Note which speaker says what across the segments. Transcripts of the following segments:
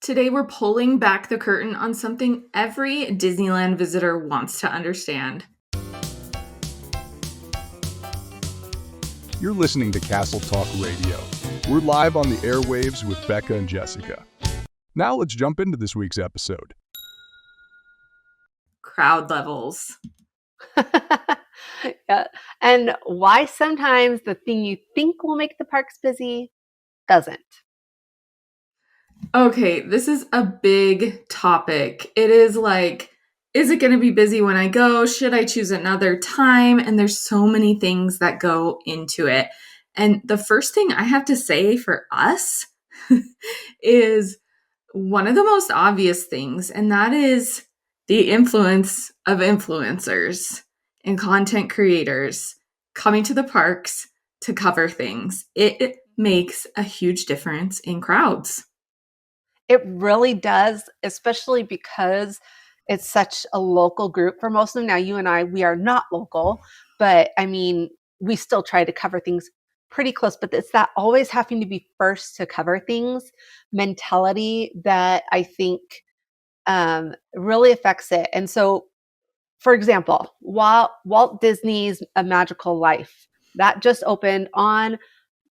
Speaker 1: Today, we're pulling back the curtain on something every Disneyland visitor wants to understand.
Speaker 2: You're listening to Castle Talk Radio. We're live on the airwaves with Becca and Jessica. Now let's jump into this week's episode.
Speaker 1: Crowd levels.
Speaker 3: Yeah. And why sometimes the thing you think will make the parks busy doesn't.
Speaker 1: Okay, this is a big topic. It is like, is it going to be busy when I go? Should I choose another time? And there's so many things that go into it. And the first thing I have to say for us is one of the most obvious things, and that is the influence of influencers and content creators coming to the parks to cover things. It makes a huge difference in crowds.
Speaker 3: It really does, especially because it's such a local group for most of them. Now, you and I, we are not local, but I mean, we still try to cover things pretty close, but it's that always having to be first to cover things mentality that I think really affects it. And so, for example, Walt Disney's A Magical Life, that just opened on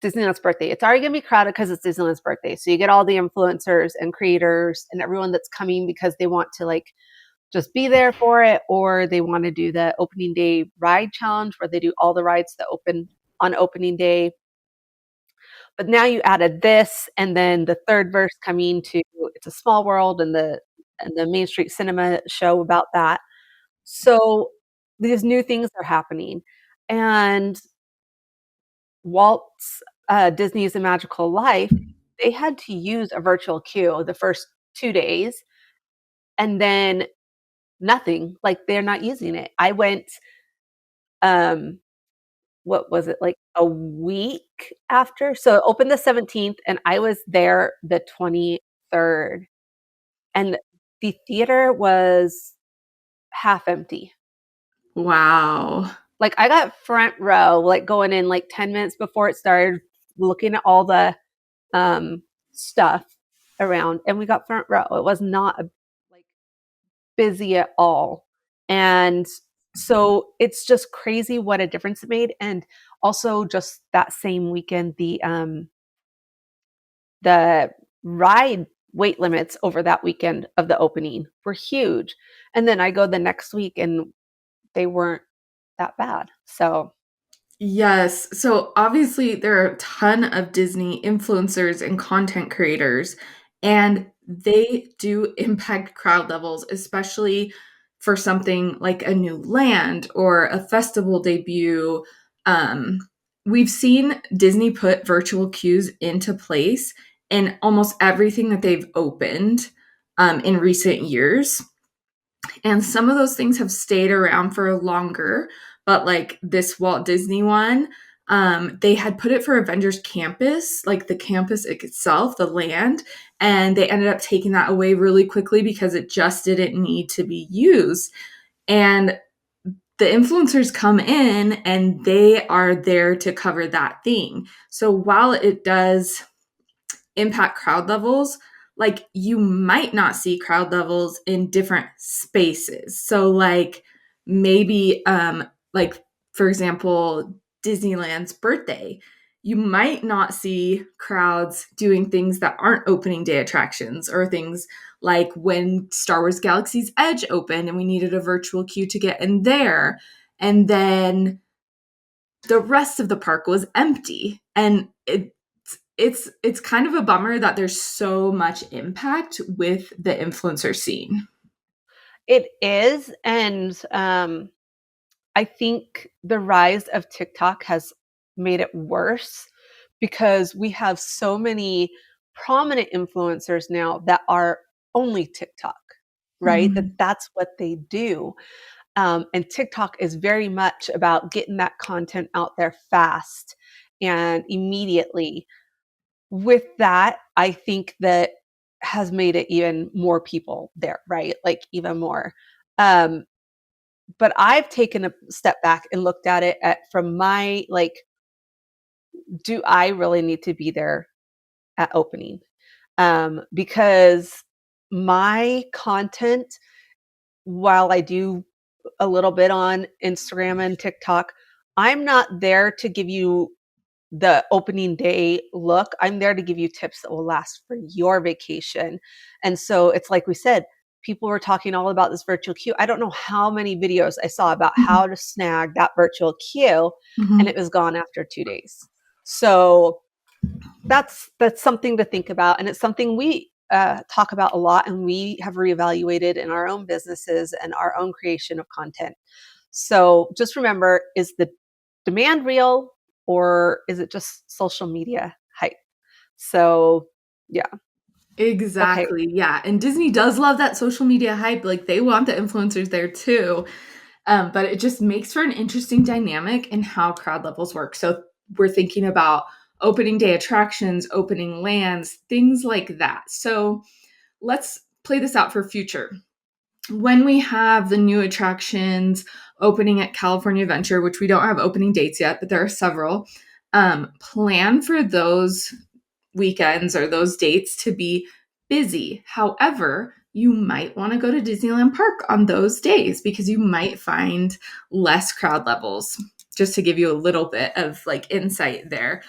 Speaker 3: Disneyland's birthday. It's already going to be crowded because it's Disneyland's birthday. So you get all the influencers and creators and everyone that's coming because they want to like just be there for it, or they want to do the opening day ride challenge where they do all the rides that open on opening day. But now you added this, and then the third verse coming to It's a Small World and the Main Street Cinema show about that. So these new things are happening, and Walt's Disney's A Magical Life, they had to use a virtual queue the first 2 days, and then nothing. Like they're not using it. I went, what was it, like a week after? So it opened the 17th, and I was there the 23rd, and the theater was half empty.
Speaker 1: Wow.
Speaker 3: Like I got front row, like going in like 10 minutes before it started, looking at all the stuff around, and we got front row. It was not like busy at all. And so it's just crazy what a difference it made. And also just that same weekend, the ride weight limits over that weekend of the opening were huge. And then I go the next week and they weren't that bad. So
Speaker 1: Yes. So obviously, there are a ton of Disney influencers and content creators, and they do impact crowd levels, especially for something like a new land or a festival debut. Um, we've seen Disney put virtual queues into place in almost everything that they've opened in recent years. And some of those things have stayed around for longer, but like this Walt Disney one, they had put it for Avengers Campus, like the campus itself, the land, and they ended up taking that away really quickly because it just didn't need to be used. And the influencers come in and they are there to cover that thing. So while it does impact crowd levels, like you might not see crowd levels in different spaces. So like maybe like for example, Disneyland's birthday, you might not see crowds doing things that aren't opening day attractions, or things like when Star Wars Galaxy's Edge opened and we needed a virtual queue to get in there. And then the rest of the park was empty. And it's kind of a bummer that there's so much impact with the influencer scene.
Speaker 3: it is. And I think the rise of TikTok has made it worse because we have so many prominent influencers now that are only TikTok, right?
Speaker 1: Mhm.
Speaker 3: That's what they do. And TikTok is very much about getting that content out there fast and immediately. With that, I think that has made it even more people there, right? Like even more. Um, but I've taken a step back and looked at it from my like, do I really need to be there at opening? because my content, while I do a little bit on Instagram and TikTok, I'm not there to give you the opening day look. I'm there to give you tips that will last for your vacation. And so it's like we said, people were talking all about this virtual queue. I don't know how many videos I saw about
Speaker 1: Mhm.
Speaker 3: how to snag that virtual queue, and
Speaker 1: Mhm.
Speaker 3: it was gone after 2 days. So that's something to think about, and it's something we talk about a lot, and we have reevaluated in our own businesses and our own creation of content. So just remember, is the demand real, or is it just social media hype? So yeah. Okay.
Speaker 1: Exactly. Yeah. And Disney does love that social media hype. Like they want the influencers there too. But it just makes for an interesting dynamic in how crowd levels work. So we're thinking about opening day attractions, opening lands, things like that. So let's play this out for future. When we have the new attractions opening at California Adventure, which we don't have opening dates yet, but there are several, plan for those weekends or those dates to be busy. However, you might want to go to Disneyland Park on those days because you might find less crowd levels. Just to give you a little bit of like insight there.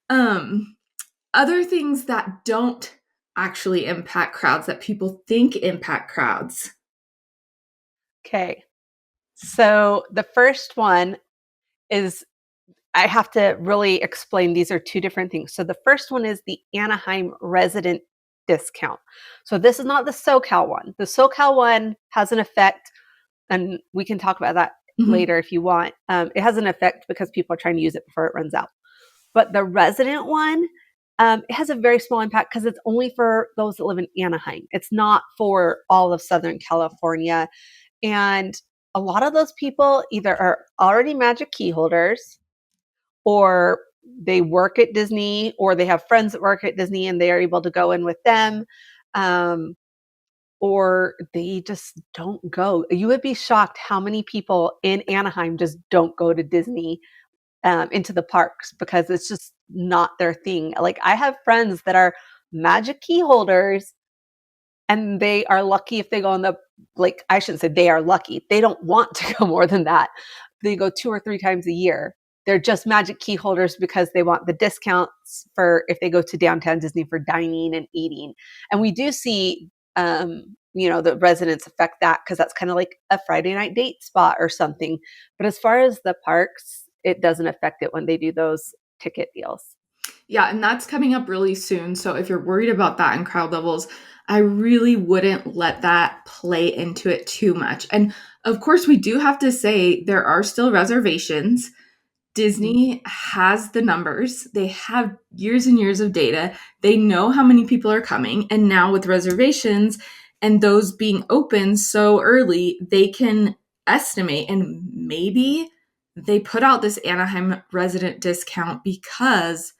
Speaker 1: Um, Other things that don't actually impact crowds that people think impact crowds.
Speaker 3: Okay. So the first one is, I have to really explain, these are two different things. So the first one is the Anaheim resident discount. So this is not the SoCal one. The SoCal one has an effect, and we can talk about that
Speaker 1: Mhm.
Speaker 3: later if you want. It has an effect because people are trying to use it before it runs out. But the resident one, it has a very small impact because it's only for those that live in Anaheim. It's not for all of Southern California. And a lot of those people either are already Magic Key holders, or they work at Disney, or they have friends that work at Disney and they are able to go in with them. Um, or they just don't go. You would be shocked how many people in Anaheim just don't go to Disney, into the parks, because it's just not their thing. Like I have friends that are Magic Key holders, and they are lucky if they go on the, like, I shouldn't say they are lucky. They don't want to go more than that. They go 2 or 3 times a year. They're just Magic Key holders because they want the discounts for if they go to downtown Disney for dining and eating. And we do see, the residents affect that because that's kind of like a Friday night date spot or something. But as far as the parks, it doesn't affect it when they do those ticket deals.
Speaker 1: Yeah, and that's coming up really soon. So if you're worried about that in crowd levels, I really wouldn't let that play into it too much. And of course, we do have to say there are still reservations.
Speaker 3: Mhm.
Speaker 1: Disney has the numbers. They have years and years of data. They know how many people are coming. And now with reservations and those being open so early, they can estimate, and maybe they put out this Anaheim resident discount because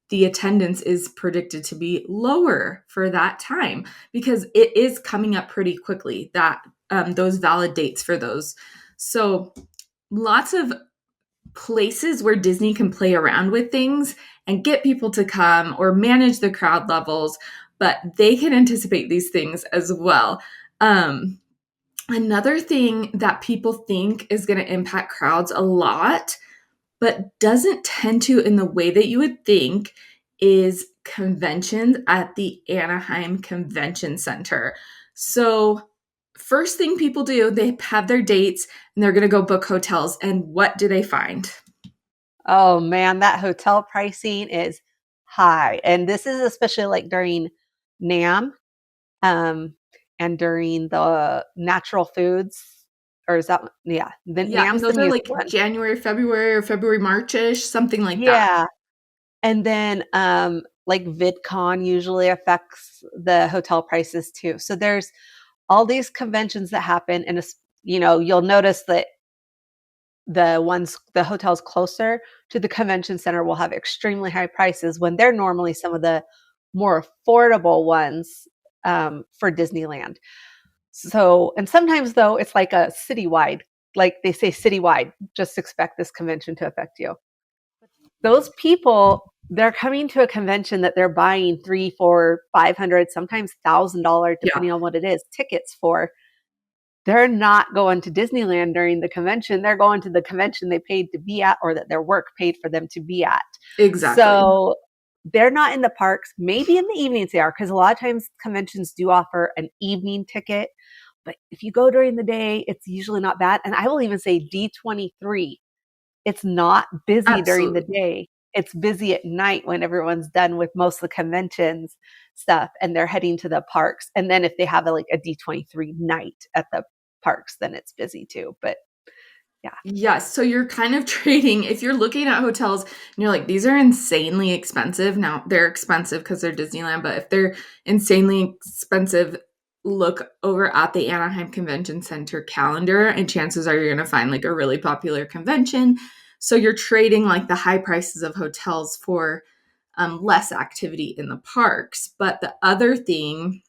Speaker 1: the attendance is predicted to be lower for that time because it is coming up pretty quickly, that those valid dates for those. So lots of places where Disney can play around with things and get people to come or manage the crowd levels, but they can anticipate these things as well. Um, Another thing that people think is going to impact crowds a lot, but doesn't tend to in the way that you would think, is conventions at the Anaheim Convention Center. So, first thing people do, they have their dates and they're going to go book hotels. And what do they find?
Speaker 3: Oh man, that hotel pricing is high. And this is especially like during NAM, um, and during the natural foods, or is that, yeah, the
Speaker 1: Yeah, and
Speaker 3: NAM's the
Speaker 1: those are
Speaker 3: music
Speaker 1: like
Speaker 3: one.
Speaker 1: January, February, or February, March-ish, something like that.
Speaker 3: Yeah. And then like VidCon usually affects the hotel prices too. So there's all these conventions that happen, and you'll notice that the hotels closer to the convention center will have extremely high prices when they're normally some of the more affordable ones, for Disneyland. So, and sometimes though, it's like a citywide, like they say citywide, just expect this convention to affect you. those people, they're coming to a convention that they're buying 3, 4, 500, sometimes $1,000,
Speaker 1: Yeah,
Speaker 3: depending on what it is, tickets for. They're not going to Disneyland during the convention. They're going to the convention they paid to be at, or that their work paid for them to be at.
Speaker 1: exactly.
Speaker 3: So they're not in the parks. Maybe in the evenings they are, because a lot of times conventions do offer an evening ticket. But if you go during the day, it's usually not bad. And I will even say D23, it's not busy during the
Speaker 1: Absolutely.
Speaker 3: day. It's busy at night when everyone's done with most of the conventions stuff and they're heading to the parks. And then if they have like a D23 night at the parks, then it's busy too. But yeah.
Speaker 1: Yes, so you're kind of trading if you're looking at hotels and you're like, "These are insanely expensive." Now, they're expensive because 'cause they're Disneyland, but if they're insanely expensive, look over at the Anaheim Convention Center calendar, and chances are you're gonna find, like, a really popular convention. So you're trading, like, the high prices of hotels for, less activity in the parks. But the other thing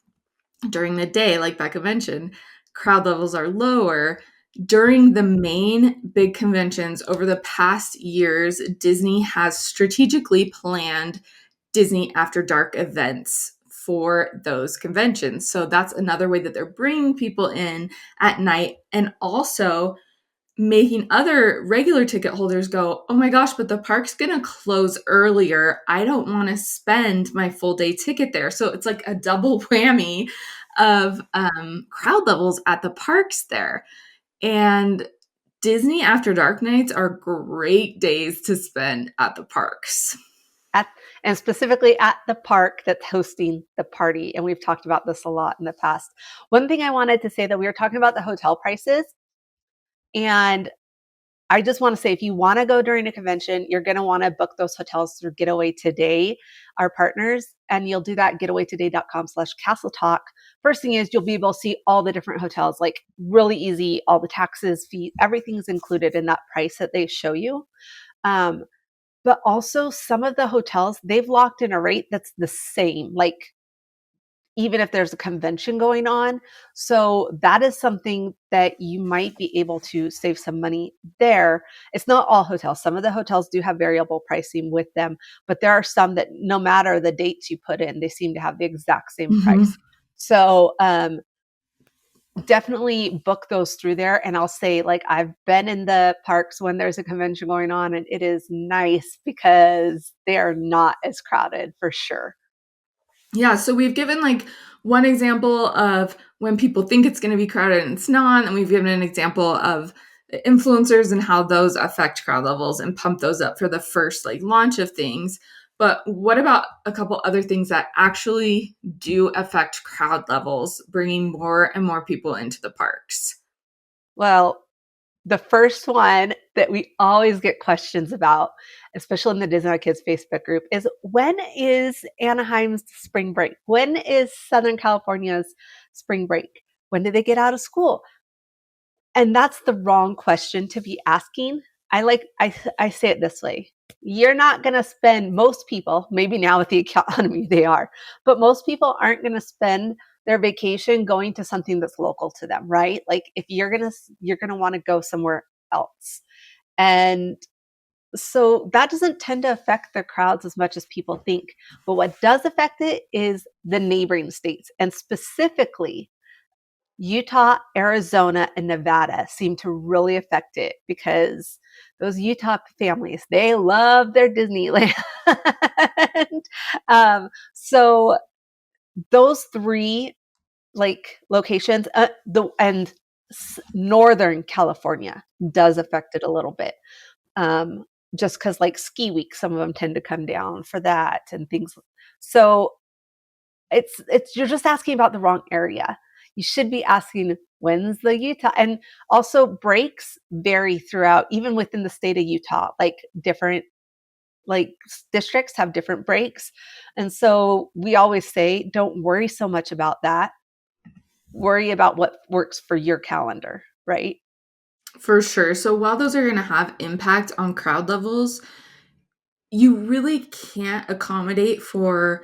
Speaker 1: during the day, like Becca mentioned, crowd levels are lower. During the main big conventions over the past years, Disney has strategically planned Disney After Dark events for those conventions. So that's another way that they're bringing people in at night and also making other regular ticket holders go, "Oh my gosh, but the park's gonna close earlier. I don't wanna spend my full day ticket there." So it's like a double whammy of, crowd levels at the parks there. And Disney After Dark nights are great days to spend at the parks.
Speaker 3: At, and specifically at the park that's hosting the party. And we've talked about this a lot in the past. One thing I wanted to say, that we were talking about the hotel prices, and I just want to say, if you want to go during a convention, you're going to want to book those hotels through Getaway Today, our partners, and you'll do that getawaytoday.com/castle talk. First thing is you'll be able to see all the different hotels, like really easy, all the taxes, fees, everything's included in that price that they show you. Um, but also some of the hotels, they've locked in a rate that's the same, like even if there's a convention going on. So that is something that you might be able to save some money there. It's not all hotels. Some of the hotels do have variable pricing with them, but there are some that no matter the dates you put in, they seem to have the exact same
Speaker 1: Mhm.
Speaker 3: price. So definitely book those through there. And I'll say, like, I've been in the parks when there's a convention going on, and it is nice because they are not as crowded for sure.
Speaker 1: Yeah, so we've given like one example of when people think it's going to be crowded and it's not, and we've given an example of influencers and how those affect crowd levels and pump those up for the first like launch of things. But what about a couple other things that actually do affect crowd levels, bringing more and more people into the parks?
Speaker 3: Well, the first one that we always get questions about, especially in the Disney Kids Facebook group, is when is Anaheim's spring break? When is Southern California's spring break? When do they get out of school? And that's the wrong question to be asking. I say it this way. You're not going to spend, most people, maybe now with the economy they are, but most people aren't going to spend their vacation going to something that's local to them, right? Like if you're going to want to go somewhere else. And so that doesn't tend to affect the crowds as much as people think. But what does affect it is the neighboring states, and specifically Utah, Arizona, and Nevada seem to really affect it, because those Utah families, they love their Disneyland. So those three like locations, Northern California does affect it a little bit. Um, just because like ski week, some of them tend to come down for that and things. So it's you're just asking about the wrong area. You should be asking, when's the Utah? And also breaks vary throughout, even within the state of Utah. Like different like districts have different breaks. And so we always say, don't worry so much about that. Worry about what works for your calendar, right?
Speaker 1: For sure. So while those are going to have impact on crowd levels, you really can't accommodate for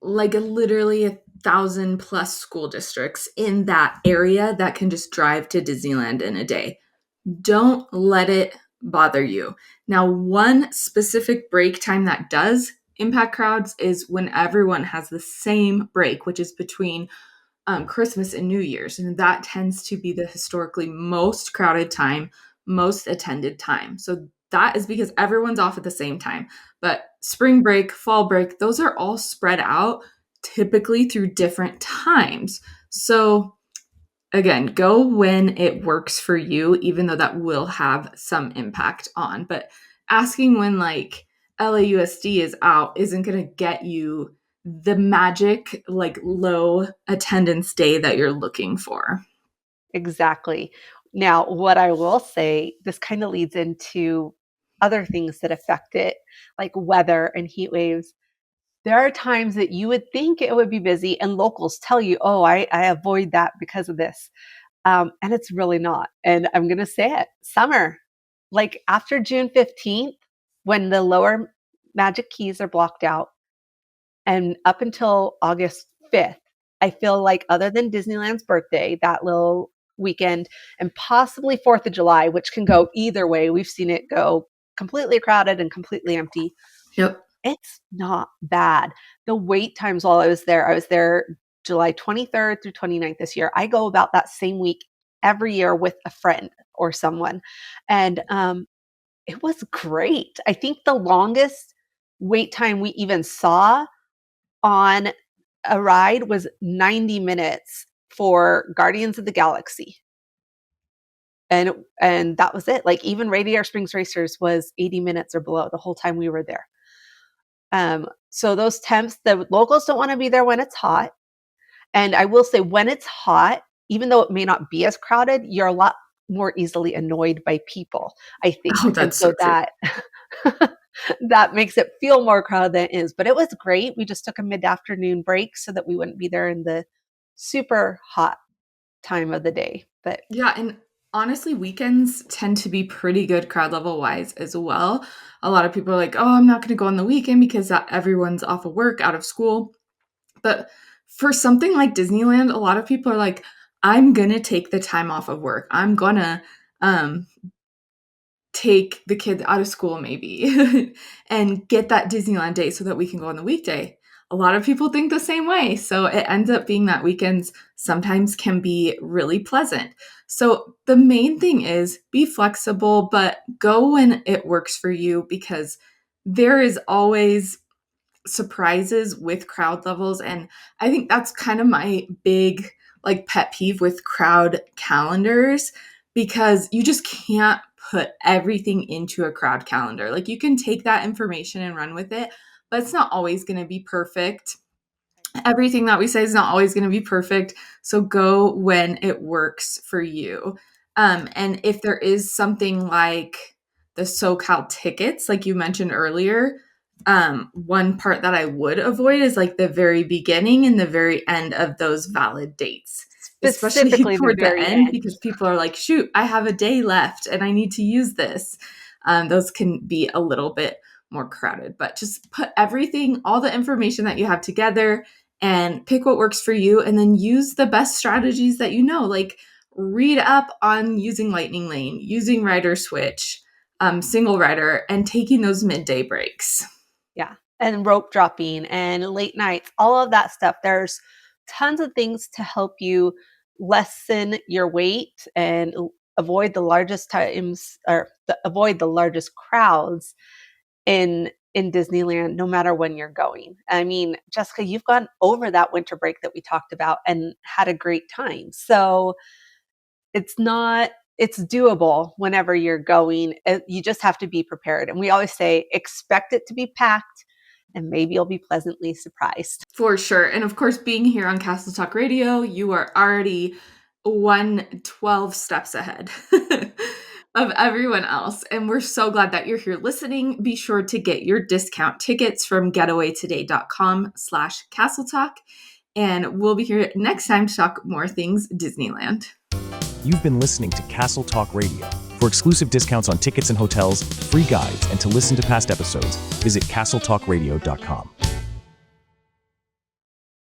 Speaker 1: like literally 1,000 plus school districts in that area that can just drive to Disneyland in a day. Don't let it bother you. Now, one specific break time that does impact crowds is when everyone has the same break, which is between Christmas and New Year's. And that tends to be the historically most crowded time, most attended time. So that is because everyone's off at the same time. But spring break, fall break, those are all spread out typically through different times. So again, go when it works for you, even though that will have some impact on. But asking when like LAUSD is out isn't going to get you the magic, like low attendance day that you're looking for.
Speaker 3: Exactly. Now, what I will say, this kind of leads into other things that affect it, like weather and heat waves. There are times that you would think it would be busy, and locals tell you, oh, I avoid that because of this. And it's really not. And I'm going to say it, summer, like after June 15th, when the lower Magic Keys are blocked out, and up until August 5th, I feel like other than Disneyland's birthday, that little weekend, and possibly 4th of July, which can go either way. We've seen it go completely crowded and completely empty.
Speaker 1: Yep.
Speaker 3: It's not bad. The wait times while I was there July 23rd through 29th this year. I go about that same week every year with a friend or someone. And it was great. I think the longest wait time we even saw on a ride was 90 minutes for Guardians of the Galaxy. And that was it. Like even Radiator Springs Racers was 80 minutes or below the whole time we were there. So those temps, the locals don't want to be there when it's hot. And I will say when it's hot, even though it may not be as crowded, you're a lot more easily annoyed by people, I think.
Speaker 1: Oh,
Speaker 3: And
Speaker 1: that's
Speaker 3: so
Speaker 1: so true.
Speaker 3: that makes it feel more crowded than it is. But it was great. We just took a mid-afternoon break so that we wouldn't be there in the super hot time of the day. But
Speaker 1: Yeah, and honestly, weekends tend to be pretty good crowd level wise as well. A lot of people are like, oh, I'm not going to go on the weekend because everyone's off of work, out of school. But for something like Disneyland, a lot of people are like, I'm going to take the time off of work. I'm going to um, take the kids out of school maybe and get that Disneyland day so that we can go on the weekday. A lot of people think the same way. So it ends up being that weekends sometimes can be really pleasant. So the main thing is be flexible, but go when it works for you because there is always surprises with crowd levels. And I think that's kind of my big like pet peeve with crowd calendars because you just can't put everything into a crowd calendar. Like you can take that information and run with it, but it's not always going to be perfect. Everything that we say is not always going to be perfect. So go when it works for you. And if there is something like the SoCal tickets, like you mentioned earlier, one part that I would avoid is like the very beginning and the very end of those valid dates, especially
Speaker 3: specifically the
Speaker 1: toward the
Speaker 3: very
Speaker 1: end,
Speaker 3: end.
Speaker 1: because people are like, shoot, I have a day left and I need to use this. Those can be a little bit more crowded, but just put everything, all the information that you have together and pick what works for you and then use the best strategies that you know, like read up on using Lightning Lane, using Rider Switch, single rider, and taking those midday breaks.
Speaker 3: Yeah. And rope dropping and late nights, all of that stuff. There's tons of things to help you lessen your wait and avoid the largest times or avoid the largest crowds in Disneyland, no matter when you're going. I mean, Jessica, you've gone over that winter break that we talked about and had a great time. So it's doable whenever you're going. You just have to be prepared. And we always say, expect it to be packed and maybe you'll be pleasantly surprised.
Speaker 1: For sure. And of course, being here on Castle Talk Radio, you are already 12 steps ahead of everyone else. And we're so glad that you're here listening. Be sure to get your discount tickets from getawaytoday.com/Castle Talk. And we'll be here next time to talk more things Disneyland.
Speaker 4: You've been listening to Castle Talk Radio. For exclusive discounts on tickets and hotels, free guides, and to listen to past episodes, visit castletalkradio.com.